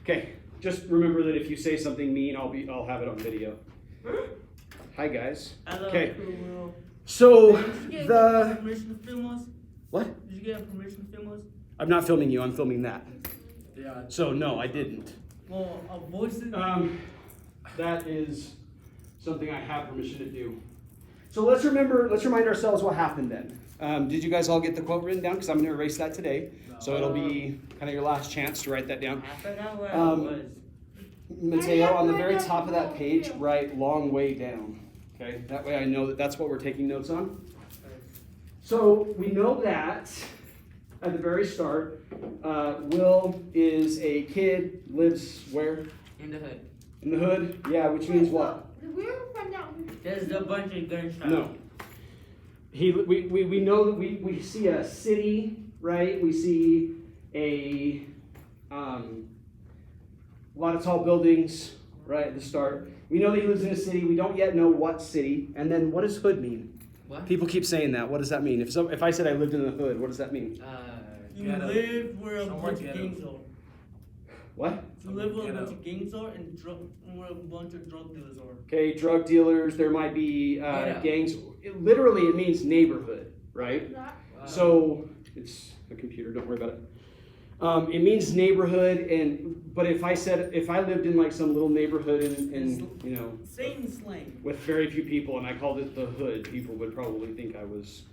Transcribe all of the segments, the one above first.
Okay, just remember that if you say something mean, I'll have it on video. Hi guys. Okay. So the permission to film us? what? Did you get permission to film us? I'm not filming you. I'm filming that. Yeah. So no, I didn't. Well, our voices. That is something I have permission to do. So let's remind ourselves what happened then. Did you guys all get the quote written down? Because I'm going to erase that today. So it'll be kind of your last chance to write that down. I forgot where it was. Mateo, on the very top of that page, write long way down. Okay, that way I know that that's what we're taking notes on. So we know that at the very start, Will is a kid, lives where? In the hood. In the hood? Yeah, which means what? There's a bunch of gunshots. No. We know that we see a city, right? We see a lot of tall buildings, right, at the start. We know that he lives in a city. We don't yet know what city. And then what does hood mean? What? People keep saying that. What does that mean? If I said I lived in the hood, what does that mean? You live where a bunch of gangs are. What? You live where a bunch of gangs are and where a bunch of drug dealers are. Okay, drug dealers. There might be gangs. Literally, it means neighborhood, right? So it's a computer. Don't worry about it. It means neighborhood, but if I lived in like some little neighborhood in Same slang. with very few people and I called it the hood, people would probably think I was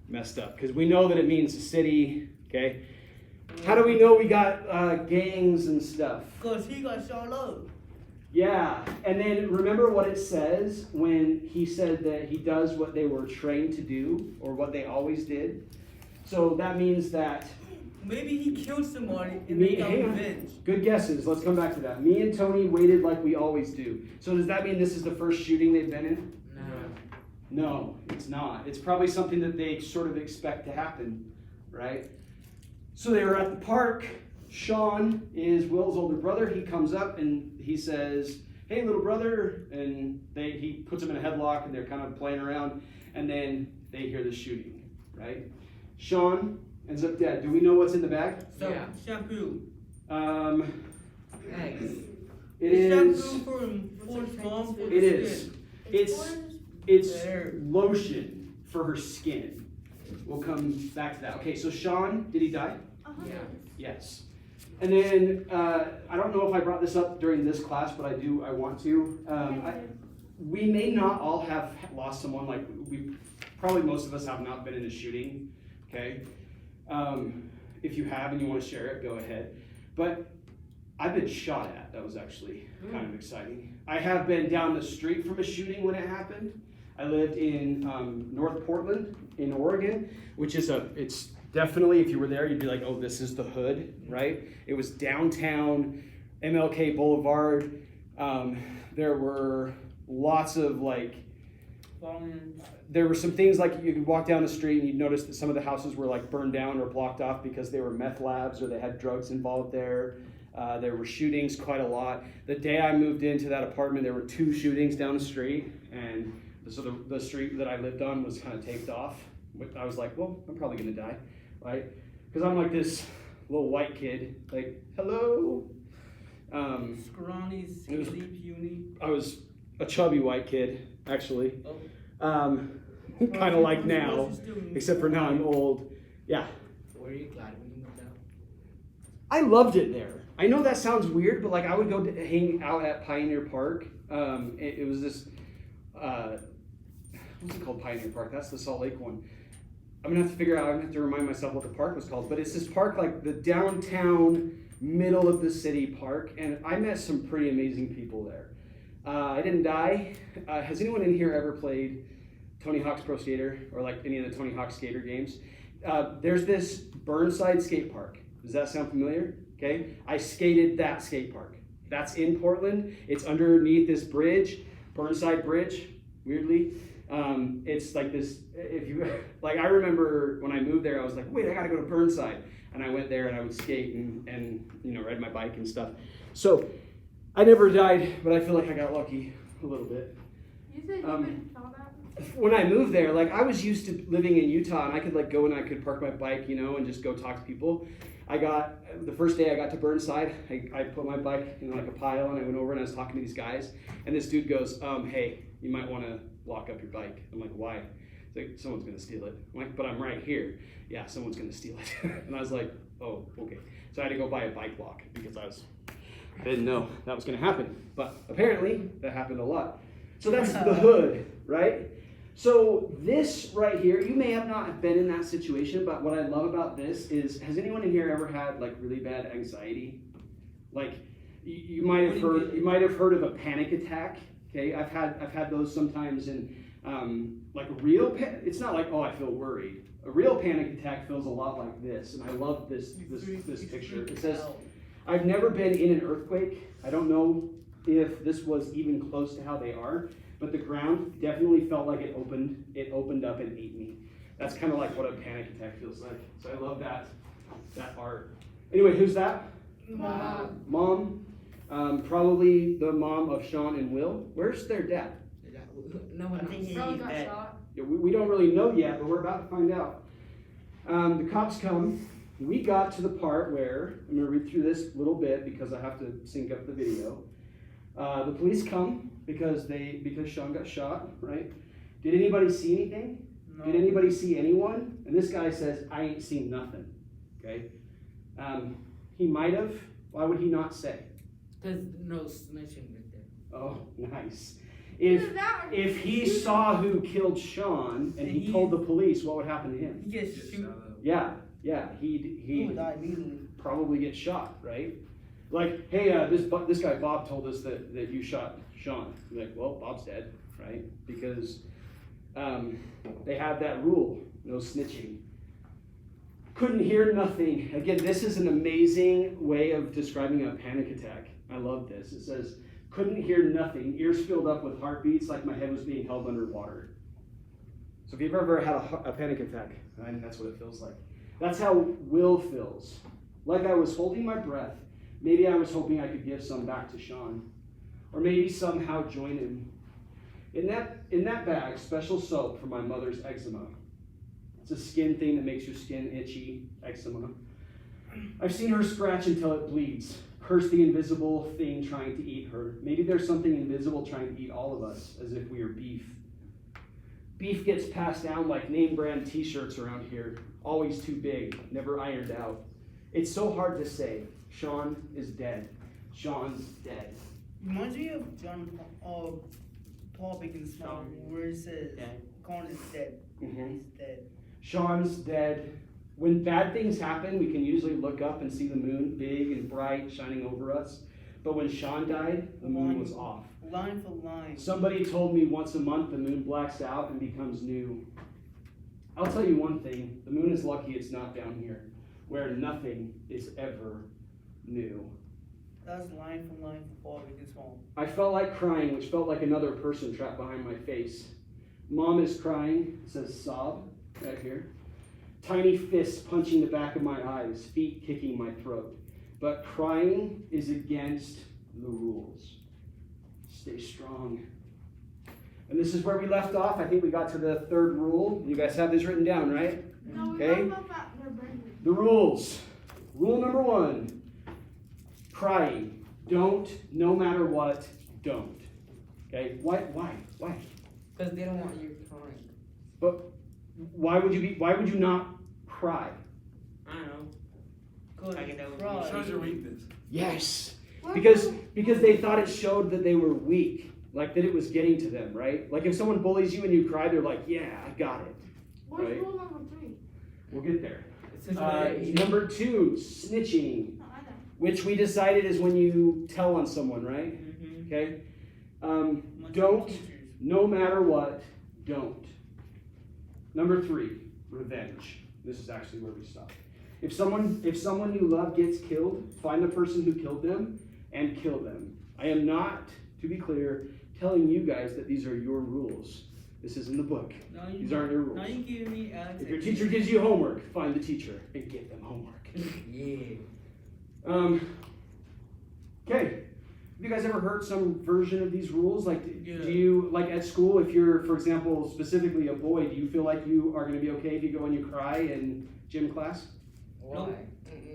messed up because we know that it means a city. Okay, how do we know we got gangs and stuff? Cause he got shot up. Yeah, and then remember what it says when he said that he does what they were trained to do or what they always did. So that means that. Maybe he killed somebody and they got revenge. Good guesses. Let's come back to that. Me and Tony waited like we always do. So does that mean this is the first shooting they've been in? No. No, it's not. It's probably something that they sort of expect to happen, right? So they were at the park. Sean is Will's older brother. He comes up and he says, "Hey, little brother," and he puts him in a headlock and they're kind of playing around, and then they hear the shooting, right? Sean ends up dead. Do we know what's in the bag? So, shampoo. Eggs. It is. Shampoo for his mom. For It his is. skin. It's There. lotion for her skin. We'll come back to that. Okay, so Sean, did he die? Yeah. Yes. And then I don't know if I brought this up during this class, but I want to. We may not all have lost someone. Like probably most of us have not been in a shooting. Okay. If you have and you want to share it, go ahead. But I've been shot at. That was actually kind of exciting. I have been down the street from a shooting when it happened. I lived in North Portland in Oregon, which is it's definitely, if you were there, you'd be like, oh, this is the hood, right? It was downtown, MLK Boulevard. There were lots of there were some things like you could walk down the street and you'd notice that some of the houses were like burned down or blocked off because they were meth labs or they had drugs involved there. There were shootings quite a lot. The day I moved into that apartment, there were 2 shootings down the street, and so the street that I lived on was kind of taped off. I was like, well, I'm probably gonna die, right? Because I'm like this little white kid, like, hello. Scrawny, skinny, puny. I was a chubby white kid, actually. Oh. Kind of like now, except for now I'm old. Yeah. Were you glad when you moved out? I loved it there. I know that sounds weird, but like I would go to hang out at Pioneer Park. It was this, what's it called, Pioneer Park? That's the Salt Lake one. I'm gonna have to remind myself what the park was called, but it's this park like the downtown middle of the city park, and I met some pretty amazing people there. I didn't die. Has anyone in here ever played Tony Hawk's Pro Skater or like any of the Tony Hawk Skater games? There's this Burnside skate park. Does that sound familiar? Okay, I skated that skate park. That's in Portland. It's underneath this bridge, Burnside Bridge, weirdly. It's like this, if you, like I remember when I moved there, I was like, wait, I gotta go to Burnside. And I went there and I would skate and ride my bike and stuff. So I never died, but I feel like I got lucky a little bit. You said you've been shot at? When I moved there, like I was used to living in Utah and I could like go and I could park my bike, and just go talk to people. The first day I got to Burnside, I put my bike in like a pile and I went over and I was talking to these guys, and this dude goes, hey, you might want to lock up your bike. I'm like, why? He's like, someone's gonna steal it. I'm like, but I'm right here. Yeah, someone's gonna steal it. And I was like, oh, okay. So I had to go buy a bike lock because I didn't know that was gonna happen. But apparently that happened a lot. So that's the hood, right? So this right here, you may have not been in that situation, but what I love about this is, has anyone in here ever had like really bad anxiety? Like you might have heard of a panic attack. Okay, I've had those sometimes, and like a real it's not like, oh, I feel worried. A real panic attack feels a lot like this, and I love this picture. It says, I've never been in an earthquake. I don't know if this was even close to how they are, but the ground definitely felt like it opened up and ate me. That's kind of like what a panic attack feels like. So I love that art. Anyway, who's that? Mom. Probably the mom of Sean and Will. Where's their dad? No one I think knows. he- Bro got that- shot. Yeah, we don't really know yet, but we're about to find out. The cops come. We got to the part where, I'm going to read through this little bit because I have to sync up the video. The police come because Sean got shot, right? Did anybody see anything? No. Did anybody see anyone? And this guy says, I ain't seen nothing. Okay? He might have. Why would he not say? There's no snitching right there. Oh, nice. Either that or If he shoot saw who killed Sean and he told the police, what would happen to him? He gets shoot. Yeah, He he would die immediately. probably get shot, right? Like, hey, this guy Bob told us that you shot Sean. You're like, well, Bob's dead, right? Because they have that rule, no snitching. Couldn't hear nothing. Again, this is an amazing way of describing a panic attack. I love this. It says, couldn't hear nothing, ears filled up with heartbeats like my head was being held underwater. So if you've ever had a panic attack, I mean, that's what it feels like. That's how Will feels. Like I was holding my breath. Maybe I was hoping I could give some back to Sean. Or maybe somehow join him. In that bag, special soap for my mother's eczema. It's a skin thing that makes your skin itchy, eczema. I've seen her scratch until it bleeds. Curse the invisible thing trying to eat her. Maybe there's something invisible trying to eat all of us, as if we are beef. Beef gets passed down like name brand t-shirts around here. Always too big, never ironed out. It's so hard to say. Sean is dead. Sean's dead. Reminds me of Paul Bigginsmore, where it says, Con is dead. Mhm. He's dead. Sean's dead. When bad things happen, we can usually look up and see the moon big and bright shining over us. But when Sean died, the moon was off. Line for line. Somebody told me once a month the moon blacks out and becomes new. I'll tell you one thing, the moon is lucky it's not down here, where nothing is ever new. That's line for line for Paul Bigginsmore. I felt like crying, which felt like another person trapped behind my face. Mom is crying, it says sob right here. Tiny fists punching the back of my eyes, feet kicking my throat. But crying is against the rules. Stay strong. And this is where we left off. I think we got to the third rule. You guys have this written down, right? No, we Okay. don't know about their brain. The rules. Rule number 1. Crying. Don't, no matter what, don't. Okay? Why? Because they don't want you crying. But why would you not cry? I don't know. Good. I get that one. Cry. Shows your weakness. Yes. What Because rule- they thought it showed that they were weak. Like that it was getting to them, right? Like if someone bullies you and you cry, they're like, yeah, I got it. What's right. rule number 3? We'll get there. It's just Number 2, snitching, No, I know. which we decided is when you tell on someone, right? Mm-hmm. Okay? Don't, no matter what, don't. Number 3, revenge. This is actually where we stop. If someone you love gets killed, find the person who killed them and kill them. I am not, to be clear, telling you guys that these are your rules. This is in the book. These aren't your rules. Now you give me Alex. If your teacher gives you homework, find the teacher and give them homework. Yeah. Okay. Have you guys ever heard some version of these rules? Like, Yeah. do you, like at school, if you're, for example, specifically a boy, do you feel like you are going to be okay if you go and you cry in gym class? Why?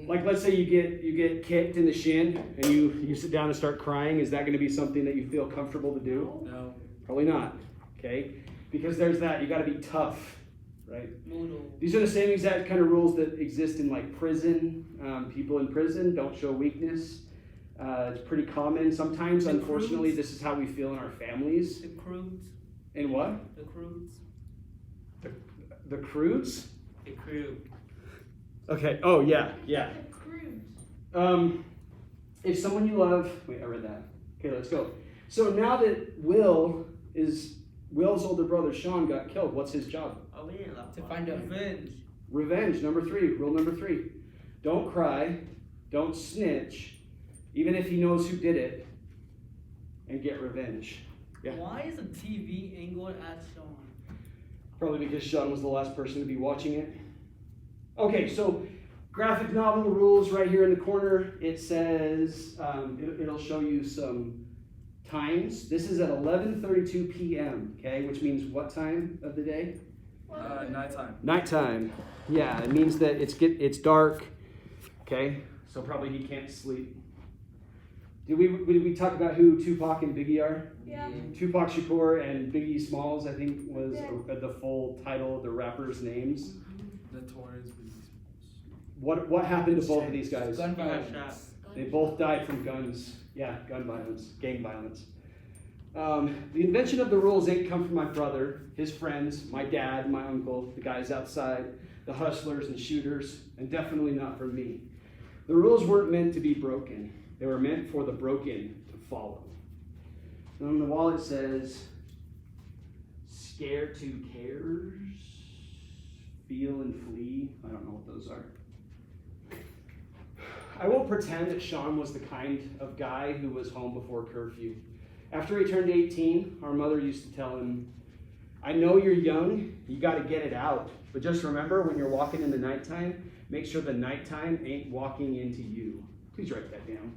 Like, let's say you get kicked in the shin and you sit down and start crying. Is that going to be something that you feel comfortable to do? No. Probably not. Okay, because there's that. You got to be tough, right? Moodle. These are the same exact kind of rules that exist in like prison. People in prison don't show weakness. It's pretty common. Sometimes, The unfortunately, crews. this is how we feel in our families. The crudes. In what? The crudes. The crudes? The crew. Okay. Oh yeah, yeah. The cruise. If someone you love, wait, I read that. Okay, let's go. So now that Will's older brother Sean got killed, what's his job? Oh, we didn't laugh. To find out. Revenge. Revenge. Number 3. Rule number 3. Don't cry. Don't snitch, even if he knows who did it, and get revenge. Yeah. Why is the TV angled at Sean? Probably because Sean was the last person to be watching it. Okay, so graphic novel rules right here in the corner. It says it'll show you some times. This is at 11:32 p.m. Okay, which means what time of the day? Nighttime. Nighttime. Yeah, it means that it's dark. Okay, so probably he can't sleep. Did we talk about who Tupac and Biggie are? Yeah. Tupac Shakur and Biggie Smalls, I think, was Yeah. the full title of the rappers' names. Notorious. What happened to both of these guys? Gun He got violence. shot. They both died from guns. Yeah, gun violence, gang violence. The invention of the rules ain't come from my brother, his friends, my dad, my uncle, the guys outside, the hustlers and shooters, and definitely not from me. The rules weren't meant to be broken. They were meant for the broken to follow. And on the wall it says, scared to cares, feel and flee. I don't know what those are. I won't pretend that Sean was the kind of guy who was home before curfew. After he turned 18, our mother used to tell him, I know you're young, you got to get it out. But just remember, when you're walking in the nighttime, make sure the nighttime ain't walking into you. Please write that down.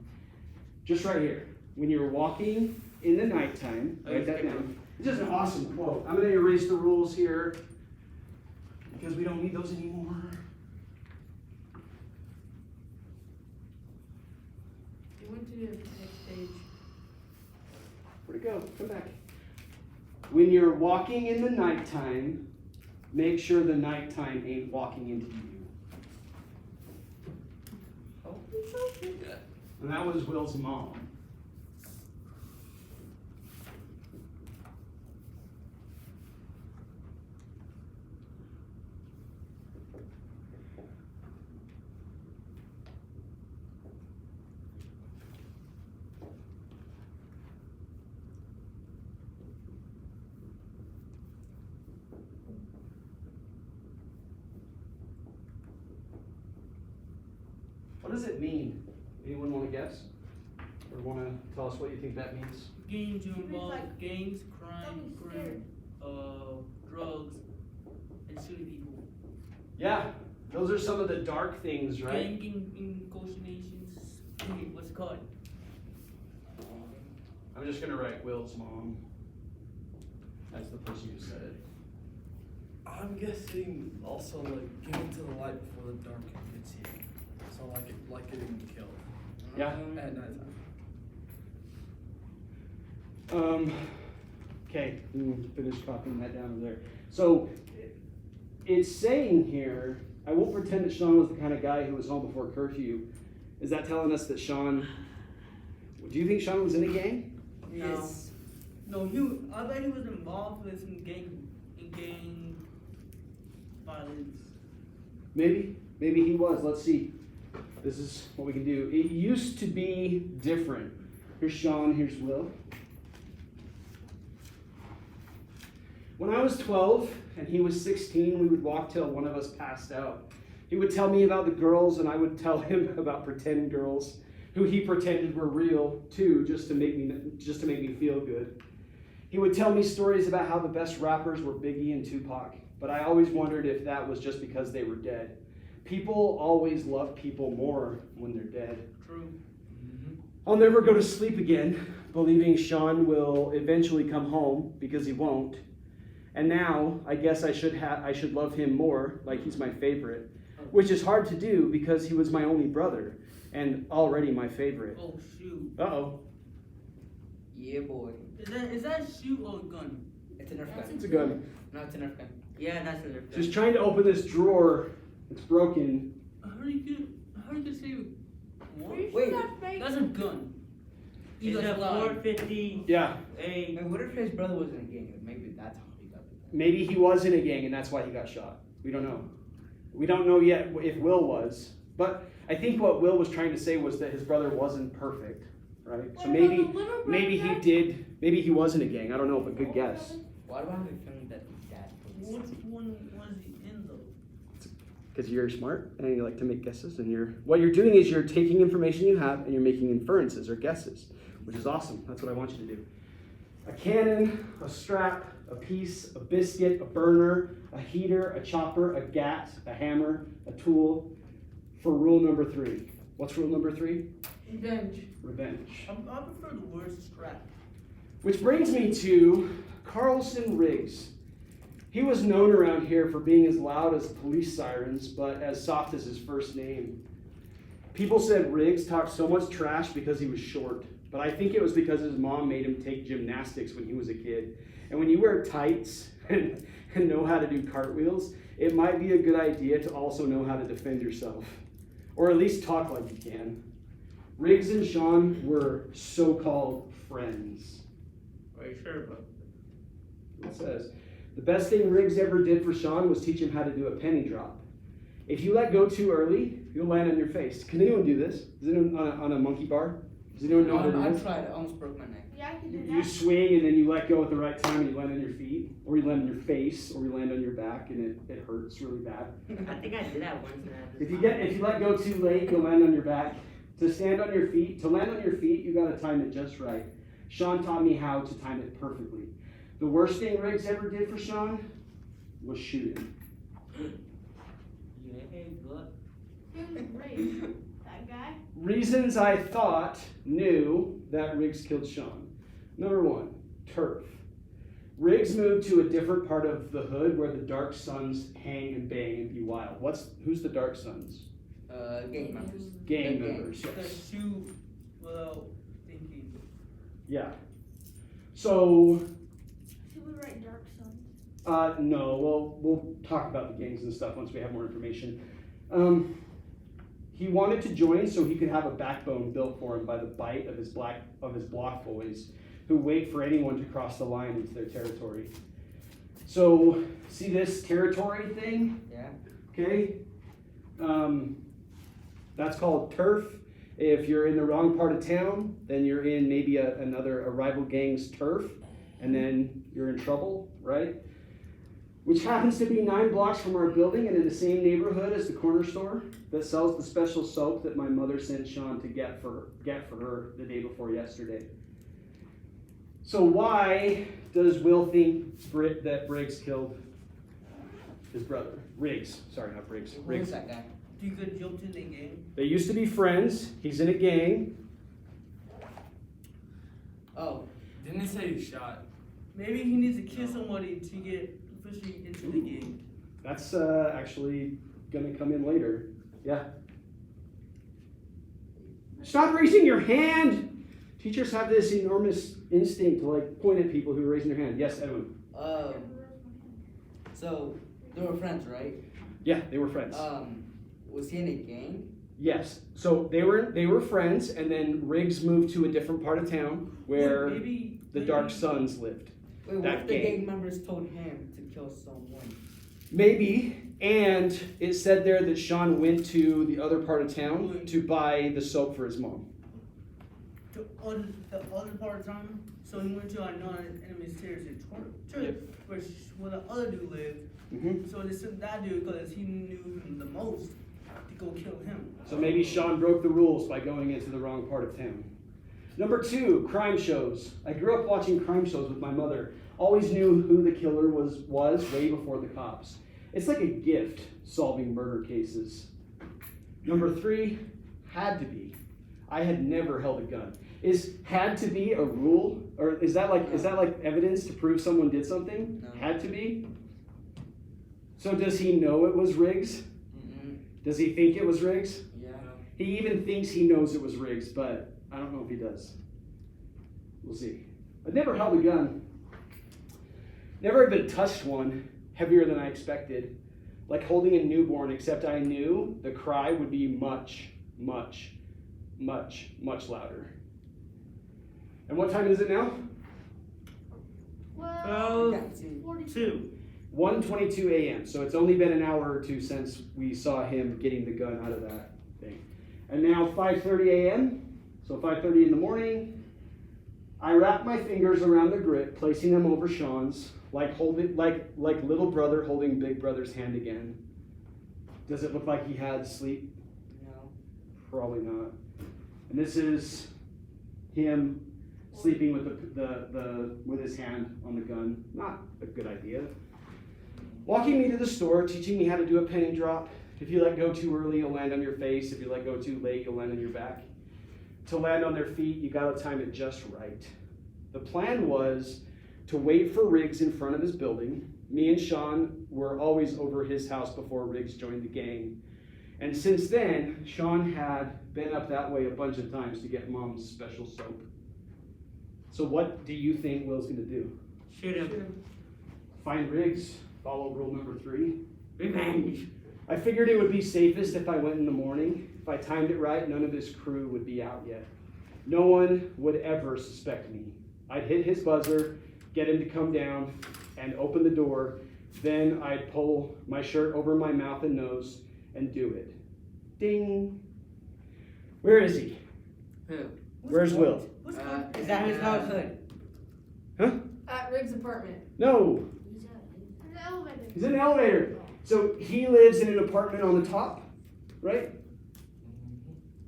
Just right here. When you're walking in the nighttime, write that down. This is an awesome quote. I'm going to erase the rules here because we don't need those anymore. You went to the next stage. Where'd it go? Come back. When you're walking in the nighttime, make sure the nighttime ain't walking into you. And that was Will's mom. What does it mean? Anyone want to guess? Or want to tell us what you think that means? Games you It's involve like- gangs, crime, Don't be scared. drugs, and shooting people. Yeah, those are some of the dark things, right? Gang negotiations. What's it called? I'm just going to write Will's mom. That's the person who said it. I'm guessing also like get into the light before the dark gets here. So like getting killed Yeah. at nighttime. Okay, finish copying that down over there. So, it's saying here, I won't pretend that Sean was the kind of guy who was home before curfew. Is that telling us that Sean, do you think Sean was in a gang? Yes. No, I bet he was involved with some gang violence. Maybe he was. Let's see. This is what we can do. It used to be different. Here's Sean, here's Will. When I was 12 and he was 16, we would walk till one of us passed out. He would tell me about the girls and I would tell him about pretend girls who he pretended were real too, just to make me feel good. He would tell me stories about how the best rappers were Biggie and Tupac, but I always wondered if that was just because they were dead. People always love people more when they're dead. True. I'll never go to sleep again, believing Sean will eventually come home, because he won't. And now, I guess I should love him more, like he's my favorite. which is hard to do because he was my only brother and already my favorite. Oh shoot. Uh-oh. Yeah, boy. Is that a shoe or a gun? It's a Nerf That's gun. It's a gun. No, it's a Nerf gun. Yeah, that's a Nerf gun. Just trying to open this drawer. It's broken. How do you say what? Pretty Wait. sure that's fake. That's a gun. Is Eagles a fly. 450 Yeah. a Wait, what if his brother was in a gang? Maybe that's how he got it. Maybe he was in a gang and that's why he got shot. We don't know. We don't know yet if Will was. But I think what Will was trying to say was that his brother wasn't perfect, right? So What maybe about the little maybe he brother? did. Maybe he was in a gang. I don't know, but good guess. Why do I have a feeling that his dad was? Which one was he in though? Because you're smart and you like to make guesses, and what you're doing is you're taking information you have and you're making inferences or guesses, which is awesome. That's what I want you to do. A cannon, a strap, a piece, a biscuit, a burner, a heater, a chopper, a gat, a hammer, a tool. For rule number 3. What's rule number 3? Revenge. Revenge. I prefer the word strap. Which brings me to Carlson Riggs. He was known around here for being as loud as police sirens, but as soft as his first name. People said Riggs talked so much trash because he was short, but I think it was because his mom made him take gymnastics when he was a kid. And when you wear tights and know how to do cartwheels, it might be a good idea to also know how to defend yourself, or at least talk like you can. Riggs and Sean were so-called friends. Are you sure about It says, the best thing Riggs ever did for Sean was teach him how to do a penny drop. If you let go too early, you'll land on your face. Can anyone do this? Is anyone on a monkey bar? Does anyone know how to do I this? tried. I almost broke my neck. Yeah, I can do You that. swing and then you let go at the right time and you land on your feet, or you land on your face, or you land on your back and it hurts really bad. I think I did that once. And I just If you let go too late, you'll land on your back. To stand on your feet, to land on your feet, you gotta time it just right. Sean taught me how to time it perfectly. The worst thing Riggs ever did for Sean was shooting. Yeah, look. Race. That guy. Reasons I thought knew that Riggs killed Sean. Number 1, turf. Riggs moved to a different part of the hood where the Dark Sons hang and bang and be wild. Who's the Dark Sons? Gang members. Gang The gang. members, The yes. shoe without thinking. Yeah. So, Should we write Dark Sun? no, we'll talk about the gangs and stuff once we have more information. He wanted to join so he could have a backbone built for him by the bite of his block boys, who wait for anyone to cross the line into their territory. So, see this territory thing? Yeah. Okay? That's called turf. If you're in the wrong part of town, then you're in maybe a rival gang's turf, and then you're in trouble, right? Which happens to be 9 blocks from our building and in the same neighborhood as the corner store that sells the special soap that my mother sent Sean to get for her the day before yesterday. So why does Will think that Briggs killed his brother? Riggs, sorry, not Briggs. Who Riggs. is that guy? You could jump in the game. They used to be friends. He's in a gang. Oh, Didn't it say he shot? Maybe he needs to kill somebody to get officially into the game. That's actually gonna come in later. Yeah. Stop raising your hand! Teachers have this enormous instinct to like point at people who are raising their hand. Yes, Edwin. so they were friends, right? Yeah, they were friends. Was he in a gang? Yes. So they were friends, and then Riggs moved to a different part of town where Maybe the Dark Sons lived. Wait, what That if the gang. gang members told him to kill someone? Maybe. And it said there that Sean went to the other part of town to buy the soap for his mom. On the other part of town, so he went to a non-enemy's territory, where the other dude lived. Mm-hmm. So they sent that dude because he knew him the most to go kill him. So maybe Sean broke the rules by going into the wrong part of town. Number 2, crime shows. I grew up watching crime shows with my mother. Always knew who the killer was way before the cops. It's like a gift solving murder cases. Number 3, had to be. I had never held a gun. Is had to be a rule, or is that like evidence to prove someone did something? No. Had to be. So does he know it was Riggs? Mm-mm. Does he think it was Riggs? Yeah. He even thinks he knows it was Riggs, but I don't know if he does. We'll see. I've never held a gun. Never even touched one heavier than I expected. Like holding a newborn, except I knew the cry would be much, much, much, much louder. And what time is it now? Well, Can't see. 2. 1:22 a.m. So it's only been an hour or two since we saw him getting the gun out of that thing. And now 5:30 a.m. So 5:30 in the morning. I wrap my fingers around the grip, placing them over Sean's, like little brother holding big brother's hand again. Does it look like he had sleep? No. Probably not. And this is him sleeping with the with his hand on the gun. Not a good idea. Walking me to the store, teaching me how to do a penny drop. If you let go too early, you'll land on your face. If you let go too late, you'll land on your back. To land on their feet, you gotta time it just right. The plan was to wait for Riggs in front of his building. Me and Sean were always over his house before Riggs joined the gang. And since then, Sean had been up that way a bunch of times to get Mom's special soap. So what do you think Will's gonna do? Shoot him. Find Riggs, follow rule number 3. Revenge. I figured it would be safest if I went in the morning. If I timed it right, none of his crew would be out yet. No one would ever suspect me. I'd hit his buzzer, get him to come down, and open the door. Then I'd pull my shirt over my mouth and nose and do it. Ding. Where is he? Who? Where's Will? Who's Is that his household? At Riggs' apartment. No, he's in the elevator. he's in the elevator. So he lives in an apartment on the top, right?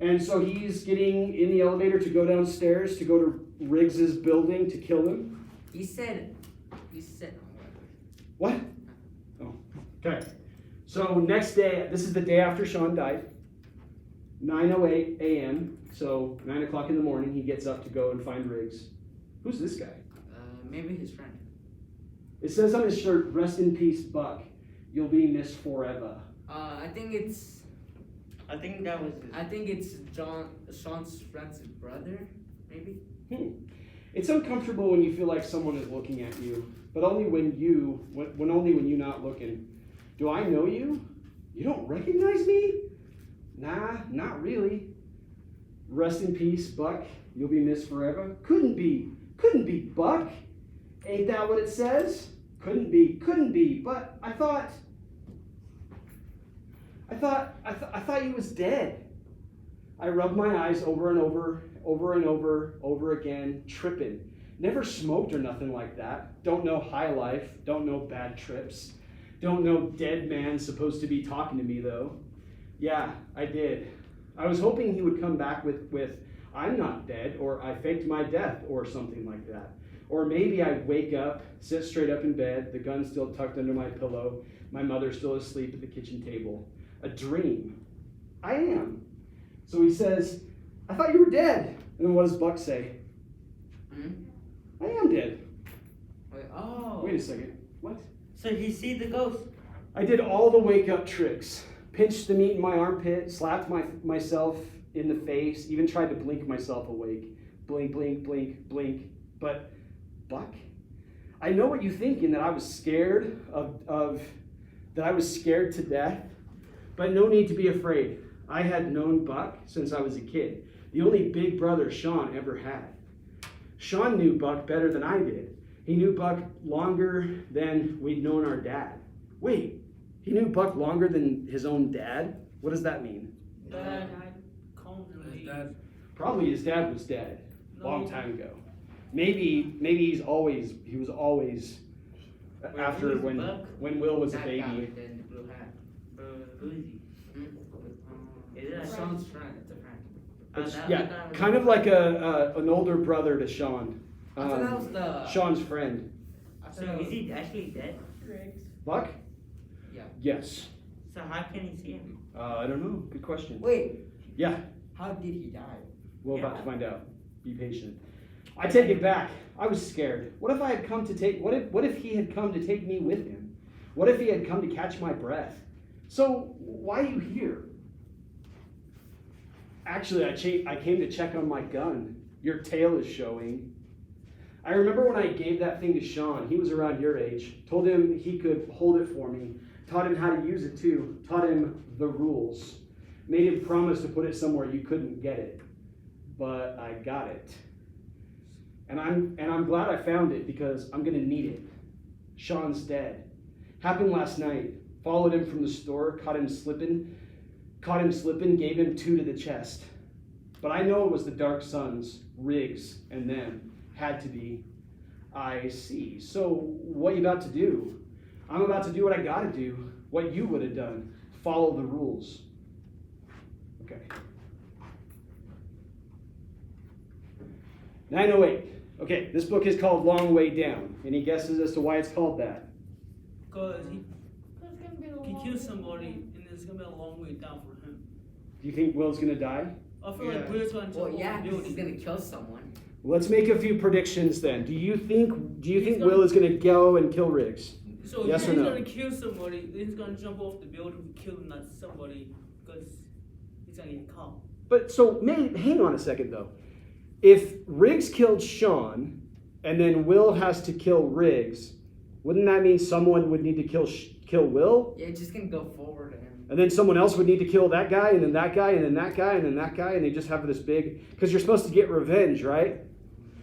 And so he's getting in the elevator to go downstairs to go to Riggs's building to kill him. He said. What? Oh, okay. So next day, this is the day after Sean died. 9:08 a.m. So 9 o'clock in the morning, he gets up to go and find Riggs. Who's this guy? Maybe his friend. It says on his shirt, "Rest in peace, Buck. You'll be missed forever." I think it's Sean's friend's brother, maybe. It's uncomfortable when you feel like someone is looking at you, but only when you're not looking. Do I know you? You don't recognize me? Nah, not really. Rest in peace, Buck. You'll be missed forever. Couldn't be Buck. Ain't that what it says? Couldn't be. But I thought he was dead. I rubbed my eyes over and over again, tripping. Never smoked or nothing like that. Don't know high life. Don't know bad trips. Don't know dead man supposed to be talking to me though. Yeah, I did. I was hoping he would come back with I'm not dead, or I faked my death, or something like that. Or maybe I'd wake up, sit straight up in bed, the gun still tucked under my pillow, my mother still asleep at the kitchen table. A dream. I am. So he says, I thought you were dead. And then what does Buck say? I am dead. Wait a second. What? So he see the ghost. I did all the wake up tricks. Pinched the meat in my armpit, slapped myself in the face, even tried to blink myself awake. Blink, blink, blink, blink. But Buck? I know what you're thinking, that I was scared that I was scared to death. But no need to be afraid. I had known Buck since I was a kid. The only big brother Sean ever had. Sean knew Buck better than I did. He knew Buck longer than we'd known our dad. Wait, he knew Buck longer than his own dad? What does that mean? Dad. His dad. Probably his dad was dead a long time ago. Maybe he was always after who's when Buck? Will was a That guy baby. with the blue hat. Who is he? Is it a Sean's friend. It's a friend. Yeah, kind of like an older brother to Sean. I thought that was the. Sean's friend. I thought So that is was- he actually dead? Riggs. Buck? Yeah. Yes. So how can he see him? I don't know. Good question. Wait. Yeah, How did he die? we're about Yeah. to find out. Be patient. I take it back. I was scared. What if what if he had come to take me with him? What if he had come to catch my breath? So, why are you here? Actually, I came to check on my gun. Your tail is showing. I remember when I gave that thing to Sean, he was around your age, told him he could hold it for me, taught him how to use it too, taught him the rules, made him promise to put it somewhere you couldn't get it. But I got it. And I'm glad I found it because I'm gonna need it. Sean's dead. Happened last night. Followed him from the store, caught him slipping, gave him 2 to the chest. But I know it was the Dark Sons, Riggs, and them. Had to be. I see. So what you about to do? I'm about to do what I gotta do. What you would have done. Follow the rules. Okay. 908. Okay, this book is called Long Way Down. Any guesses as to why it's called that? Cause It's gonna be a he long killed way somebody, down. and it's gonna be a long way down for him. Do you think Will's gonna die? I feel Yeah. like Will's gonna jump Well, off yeah, the 'cause he's building. gonna kill someone. Let's make a few predictions then. Do you think He's gonna- Will is gonna go and kill Riggs? So Yes or he's no? gonna kill somebody, then he's gonna jump off the building and kill not somebody, because he's gonna get caught. But so hang on a second though. If Riggs killed Sean, and then Will has to kill Riggs, wouldn't that mean someone would need to kill Will? Yeah, it's just gonna go forward to him. And then someone else would need to kill that guy, and then that guy, and then that guy, and then that guy, and they just have this big, because you're supposed to get revenge, right?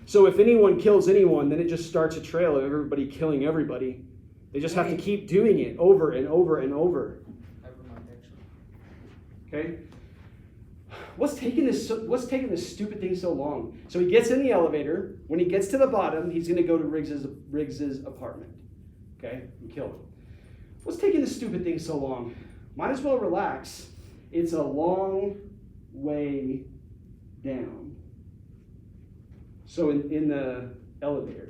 So if anyone kills anyone, then it just starts a trail of everybody killing everybody. They just have to keep doing it over and over and over. Never mind, actually. Okay? What's taking this stupid thing so long? So he gets in the elevator. When he gets to the bottom, he's going to go to Riggs's apartment. Okay? And kill him. What's taking this stupid thing so long? Might as well relax. It's a long way down. So in the elevator,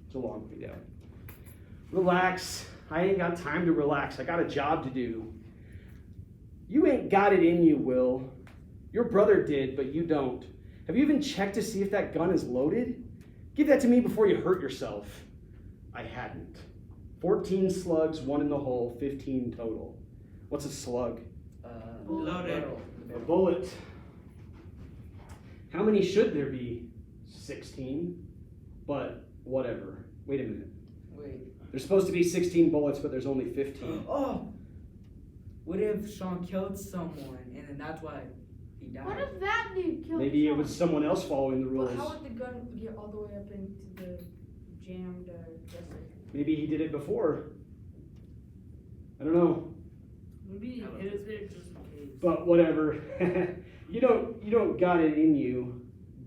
it's a long way down. Relax. I ain't got time to relax. I got a job to do. You ain't got it in you, Will. Your brother did, but you don't. Have you even checked to see if that gun is loaded? Give that to me before you hurt yourself. I hadn't. 14 slugs, 1 in the hole, 15 total. What's a slug? Loaded. A bullet. How many should there be? 16. But whatever. Wait a minute. Wait. There's supposed to be 16 bullets, but there's only 15. Oh! What if Sean killed someone and then that's why he died? What if that dude killed Maybe it Sean? was someone else following the But rules. how would the gun get all the way up into the jammed dresser? Maybe he did it before. I don't know. Maybe he hit it there just in case. But whatever. you don't got it in you.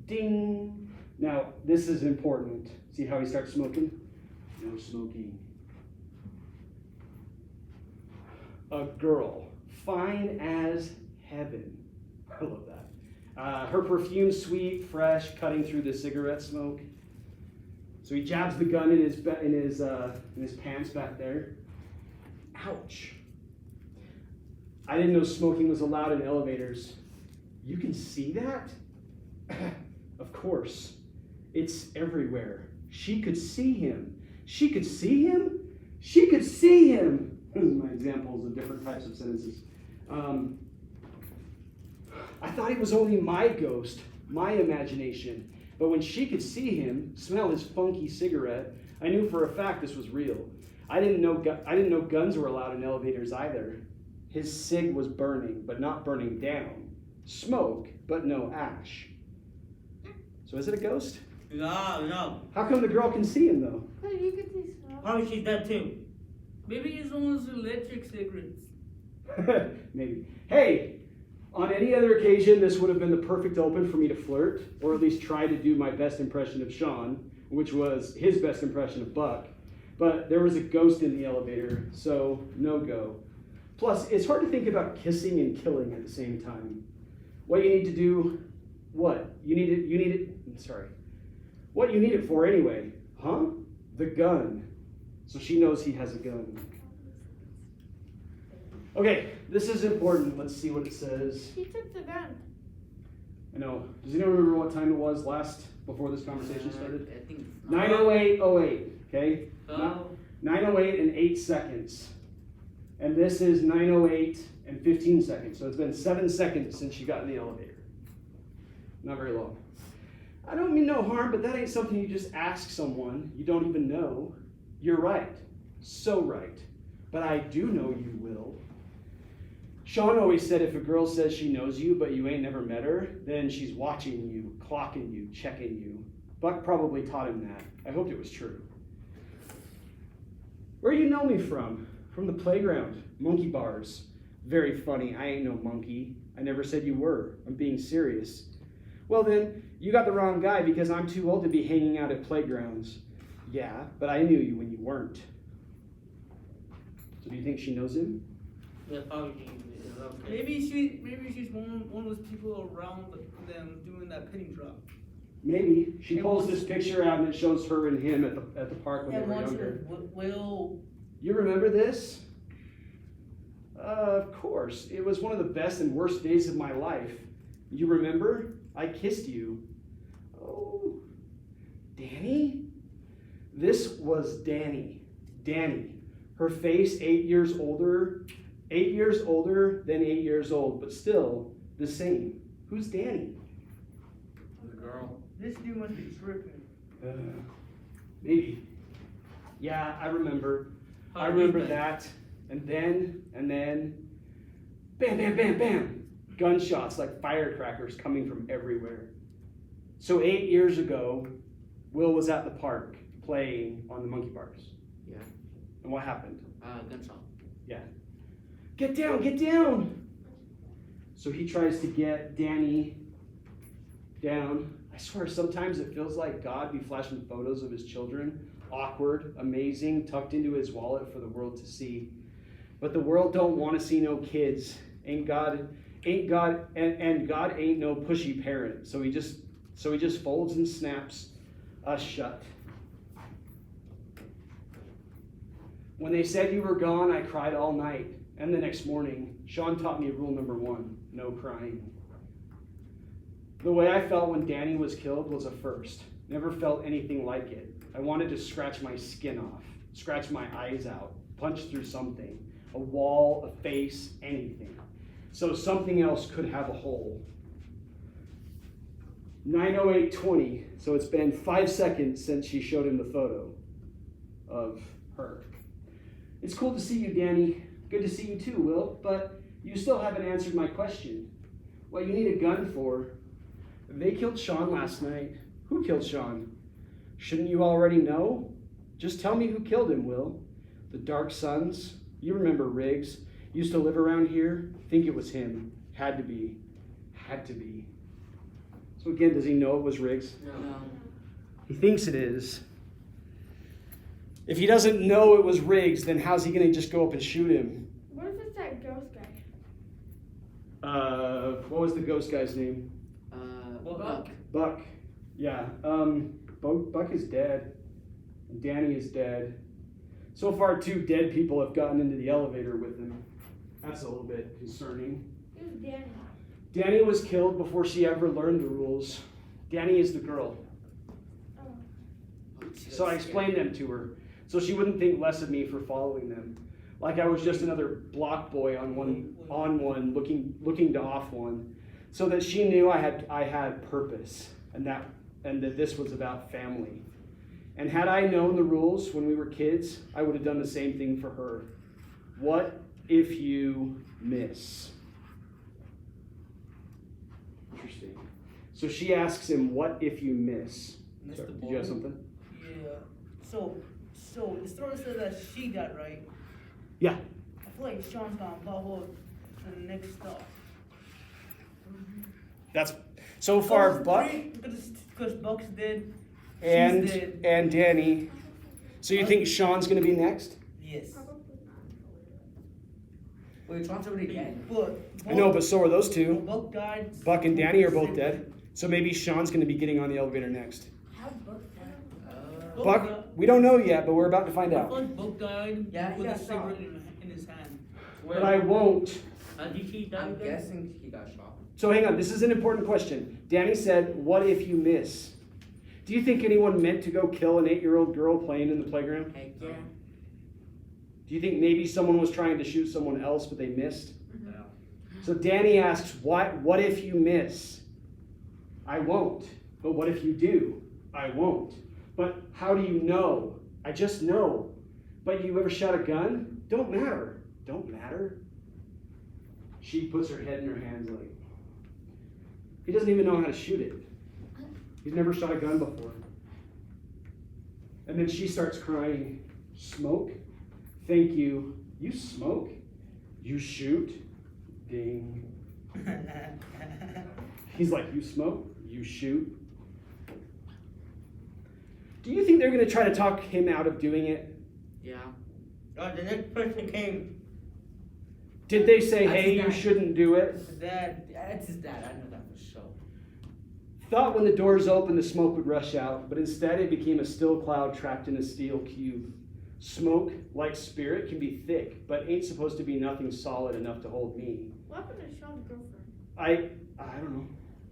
Ding. Now this is important. See how he starts smoking? No smoking. A girl, fine as heaven. I love that. Her perfume sweet, fresh, cutting through the cigarette smoke. So he jabs the gun in his pants back there. Ouch. I didn't know smoking was allowed in elevators. You can see that? Of course. It's everywhere. She could see him. She could see him? She could see him. Those are my examples of different types of sentences. I thought it was only my ghost, my imagination. But when she could see him, smell his funky cigarette, I knew for a fact this was real. I didn't know guns were allowed in elevators either. His cig was burning, but not burning down. Smoke, but no ash. So is it a ghost? No. How come the girl can see him though? Cause you could see smoke. Probably she's dead too. Maybe it's one of those electric cigarettes. Maybe. Hey, on any other occasion, this would have been the perfect open for me to flirt, or at least try to do my best impression of Sean, which was his best impression of Buck. But there was a ghost in the elevator, so no go. Plus, it's hard to think about kissing and killing at the same time. What you need to do, what? You need it, sorry. What you need it for anyway, huh? The gun. So she knows he has a gun. Okay, this is important. Let's see what it says. He took the gun. I know. Does anyone remember what time it was before this conversation started? I think 9:08:08. Okay. Oh. 9:08 and 8 seconds. And this is 9:08 and 15 seconds. So it's been 7 seconds since she got in the elevator. Not very long. I don't mean no harm, but that ain't something you just ask someone you don't even know. You're right. So right. But I do know you will. Sean always said if a girl says she knows you, but you ain't never met her, then she's watching you, clocking you, checking you. Buck probably taught him that. I hoped it was true. Where you know me from? From the playground. Monkey bars. Very funny. I ain't no monkey. I never said you were. I'm being serious. Well then, you got the wrong guy because I'm too old to be hanging out at playgrounds. Yeah, but I knew you when you weren't. So do you think she knows him? Yeah, probably. Maybe she's one of those people around them doing that penny drop. Maybe. She And pulls what's- this picture out and it shows her and him at the park when And they were once younger. Will. You remember this? Of course. It was one of the best and worst days of my life. You remember? I kissed you. Oh, Danny? This was Danny. Danny. Her face 8 years older. 8 years older than 8 years old, but still the same. Who's Danny? The girl. This dude must be tripping. Maybe. Yeah, I remember. I remember that. And then, bam, bam, bam, bam. Gunshots like firecrackers coming from everywhere. So 8 years ago, Will was at the park playing on the monkey bars. Yeah. And what happened? Gunshot. Get down, get down! So he tries to get Danny down. I swear, sometimes it feels like God be flashing photos of his children. Awkward, amazing, tucked into his wallet for the world to see. But the world don't want to see no kids. And God ain't no pushy parent. So he just folds and snaps us shut. When they said you were gone, I cried all night. And the next morning, Sean taught me rule number 1, no crying. The way I felt when Danny was killed was a first. Never felt anything like it. I wanted to scratch my skin off, scratch my eyes out, punch through something, a wall, a face, anything. So something else could have a hole. 9:08:20, so it's been 5 seconds since she showed him the photo of her. It's cool to see you, Danny. Good to see you too, Will, but you still haven't answered my question. What you need a gun for? They killed Sean last night. Who killed Sean? Shouldn't you already know? Just tell me who killed him, Will. The Dark Sons. You remember Riggs. Used to live around here. Think it was him. Had to be. Had to be. So again, does he know it was Riggs? No. He thinks it is. If he doesn't know it was Riggs, then how's he gonna just go up and shoot him? What if it's that ghost guy? What was the ghost guy's name? Buck. Buck. Yeah. Buck is dead. And Danny is dead. So far, 2 dead people have gotten into the elevator with him. That's a little bit concerning. It was Danny. Danny was killed before she ever learned the rules. Danny is the girl. Oh. So I explained them to her, so she wouldn't think less of me for following them. Like I was just another block boy on one, looking to off one, so that she knew I had purpose, and that this was about family. And had I known the rules when we were kids, I would have done the same thing for her. What if you miss? Interesting. So she asks him, what if you miss? Mr. Sorry, did you have something? Yeah. So the story said that she died, right? Yeah. I feel like Sean's gonna follow to the next stop. That's so far Buck Because Buck's dead. and She's dead. and Danny. So you think Sean's gonna be next? Yes. Wait, Sean's already dead. But I know, but so are those two. Buck died. Buck and Danny are both dead. So maybe Sean's gonna be getting on the elevator next. How Buck died? Buck, we don't know yet, but we're about to find I out. feel like Buck died Yeah, he with a got shot. cigarette in his hand. But I won't. Did he die I'm then? guessing he got shot. So hang on, this is an important question. Danny said, what if you miss? Do you think anyone meant to go kill an 8-year-old girl playing in the playground? Heck yeah. Do you think maybe someone was trying to shoot someone else, but they missed? Yeah. So Danny asks, what if you miss? I won't. But what if you do? I won't. But how do you know? I just know. But you ever shot a gun? Don't matter. Don't matter. She puts her head in her hands like, he doesn't even know how to shoot it. He's never shot a gun before. And then she starts crying, smoke? Thank you. You smoke? You shoot? Ding. He's like, you smoke? You shoot? Do you think they're going to try to talk him out of doing it? Yeah. Oh, the next person came. Did they say, That's hey, his you dad. shouldn't do it? His dad. It's his dad, I know that for sure. Thought when the doors opened, the smoke would rush out, but instead it became a still cloud trapped in a steel cube. Smoke, like spirit, can be thick, but ain't supposed to be nothing solid enough to hold me. What happened to Sean's girlfriend? I don't know.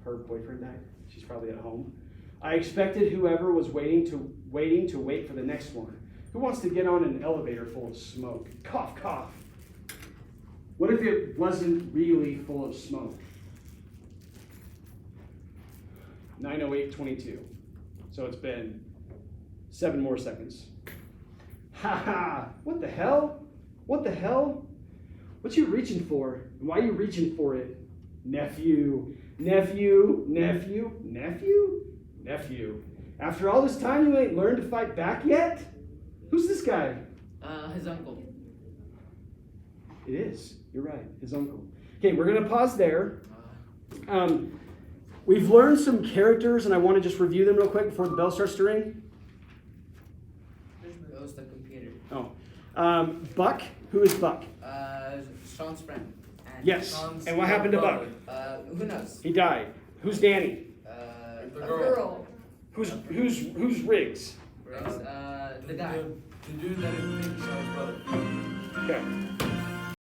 Her boyfriend died. She's probably at home. I expected whoever was waiting to wait for the next one. Who wants to get on an elevator full of smoke? Cough, cough. What if it wasn't really full of smoke? 9:08:22. So it's been 7 more seconds. Ha ha! What the hell? What the hell? What you reaching for? And why are you reaching for it? Nephew, nephew, nephew, nephew, nephew. After all this time, you ain't learned to fight back yet? Who's this guy? His uncle. It is. You're right. His uncle. Okay, we're gonna pause there. We've learned some characters, and I want to just review them real quick before the bell starts to ring. It was the computer. Buck. Who is Buck? Sean's friend. And Yes. Sean's And what happened to Buck? brother. Who knows? He died. Who's Danny? The A girl. Who's Riggs? The guy. The dude that is Sean's brother. Okay.